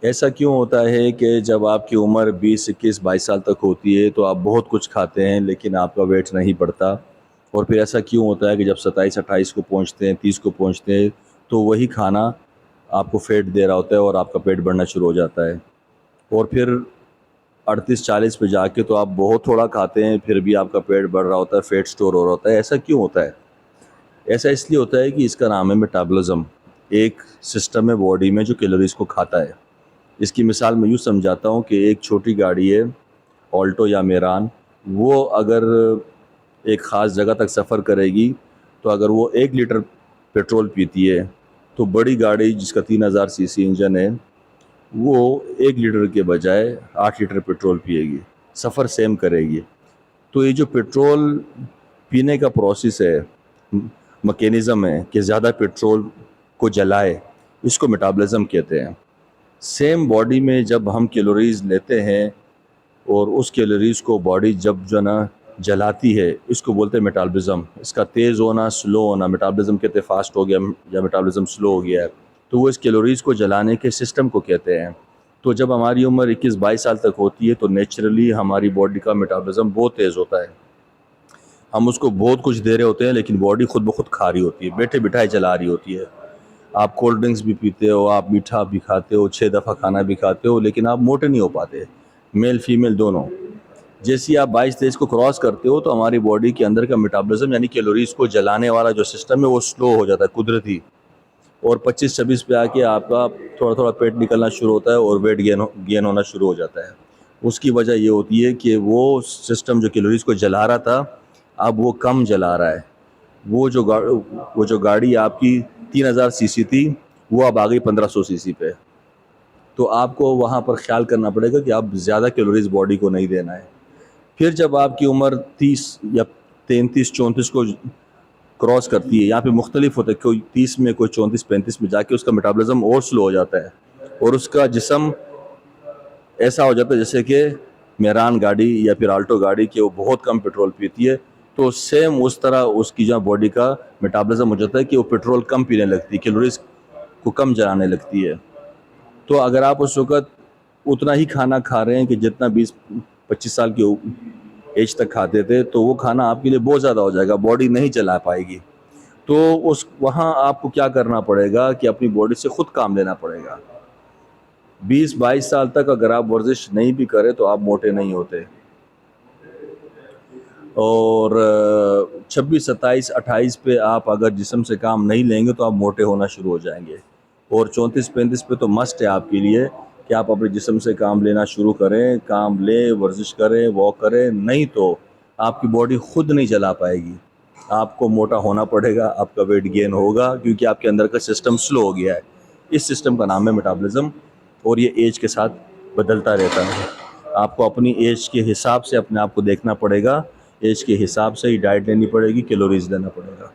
ऐसा क्यों होता है कि जब आपकी उम्र 20, 21, 22 साल तक होती है तो आप बहुत कुछ खाते हैं लेकिन आपका वेट नहीं बढ़ता? और फिर ऐसा क्यों होता है कि जब 27, 28 को पहुंचते हैं, 30 को पहुंचते हैं तो वही खाना आपको फैट दे रहा होता है और आपका पेट बढ़ना शुरू हो जाता है? और फिर 38, 40 पे जाके तो आप बहुत थोड़ा खाते हैं फिर भी आपका पेट बढ़ रहा होता है, फैट स्टोर हो रहा होता है। ऐसा क्यों होता है? ऐसा इसलिए होता है कि इसका नाम है मेटाबॉलिज्म। एक सिस्टम है बॉडी में जो कैलोरीज को खाता है। इसकी मिसाल मैं यूँ समझाता हूँ कि एक छोटी गाड़ी है, ऑल्टो या मेरान। वो अगर एक ख़ास जगह तक सफ़र करेगी तो अगर वो 1 लीटर पेट्रोल पीती है तो बड़ी गाड़ी जिसका 3000 सीसी इंजन है वो 1 लीटर के बजाय 8 लीटर पेट्रोल पिएगी, सफ़र सेम करेगी। तो ये जो पेट्रोल पीने का प्रोसेस है, मैकेनिज़्म है कि ज़्यादा पेट्रोल को जलाए, इसको मेटाबॉलिज्म कहते हैं। सेम बॉडी में जब हम कैलोरीज़ लेते हैं और उस कैलोरीज़ को बॉडी जब जो ना जलाती है, इसको बोलते हैं मेटाबॉलिज्म। इसका तेज़ होना, स्लो होना, मेटाबॉलिज्म कहते हैं फास्ट हो गया या मेटाबॉलिज्म स्लो हो गया है, तो वो इस कैलोरीज़ को जलाने के सिस्टम को कहते हैं। तो जब हमारी उम्र 21-22 साल तक होती है तो नेचुरली हमारी बॉडी का मेटाबॉलिज्म बहुत तेज़ होता है। हम उसको बहुत कुछ दे रहे होते हैं लेकिन बॉडी खुद ब खुद खा रही होती है, बैठे बिठाए चला रही होती है। आप कोल्ड ड्रिंक्स भी पीते हो, आप मीठा भी खाते हो, 6 दफ़ा खाना भी खाते हो, लेकिन आप मोटे नहीं हो पाते, मेल फीमेल दोनों। जैसे ही आप 22-23 को क्रॉस करते हो तो हमारी बॉडी के अंदर का मेटाबॉलिज्म यानी कैलोरीज को जलाने वाला जो सिस्टम है वो स्लो हो जाता है कुदरती। और 25-26 पे आके आपका थोड़ा थोड़ा पेट निकलना शुरू होता है और वेट गेन होना शुरू हो जाता है। उसकी वजह ये होती है कि वो सिस्टम जो कैलोरीज को जला रहा था अब वो कम जला रहा है। वो जो गाड़ी आपकी 3000 सीसी थी वो अब आ गई 1500 सीसी पे। तो आपको वहाँ पर ख्याल करना पड़ेगा कि आप ज़्यादा कैलोरीज बॉडी को नहीं देना है। फिर जब आपकी उम्र 30 या 33-34 को क्रॉस करती है, यहाँ पे मुख्तलिफ होता है, कोई 30 में, कोई 34-35 में जाके उसका मेटाबॉलिज्म और स्लो हो जाता है और उसका जिस्म ऐसा हो जाता है जैसे कि मेरान गाड़ी या फिर आल्टो गाड़ी की वो बहुत कम पेट्रोल पीती है। तो सेम उस तरह उसकी जो बॉडी का मेटाबॉलिज्म हो जाता है कि वो पेट्रोल कम पीने लगती है, कैलोरीज को कम जलाने लगती है। तो अगर आप उस वक़्त उतना ही खाना खा रहे हैं कि जितना 20-25 साल की एज तक खाते थे तो वो खाना आपके लिए बहुत ज़्यादा हो जाएगा, बॉडी नहीं चला पाएगी। तो उस वहाँ आपको क्या करना पड़ेगा कि अपनी बॉडी से खुद काम लेना पड़ेगा। 20-22 साल तक अगर आप वर्जिश नहीं भी करें तो आप मोटे नहीं होते। और 26, 27, 28 पे आप अगर जिस्म से काम नहीं लेंगे तो आप मोटे होना शुरू हो जाएंगे। और 34-35 पे तो मस्ट है आपके लिए कि आप अपने जिस्म से काम लेना शुरू करें, काम लें, वर्जिश करें, वॉक करें, नहीं तो आपकी बॉडी खुद नहीं चला पाएगी। आपको मोटा होना पड़ेगा, आपका वेट गेन होगा क्योंकि आपके अंदर का सिस्टम स्लो हो गया है। इस सिस्टम का नाम है मेटाबॉलिज्म और ये एज के साथ बदलता रहता है। आपको अपनी एज के हिसाब से अपने आप को देखना पड़ेगा, एज के हिसाब से ही डाइट लेनी पड़ेगी, कैलोरीज लेना पड़ेगा।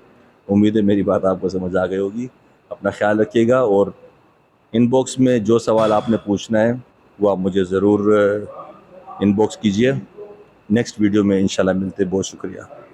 उम्मीद है मेरी बात आपको समझ आ गई होगी। अपना ख्याल रखिएगा और इनबॉक्स में जो सवाल आपने पूछना है वो आप मुझे ज़रूर इनबॉक्स कीजिए। नेक्स्ट वीडियो में इंशाल्लाह मिलते हैं। बहुत शुक्रिया।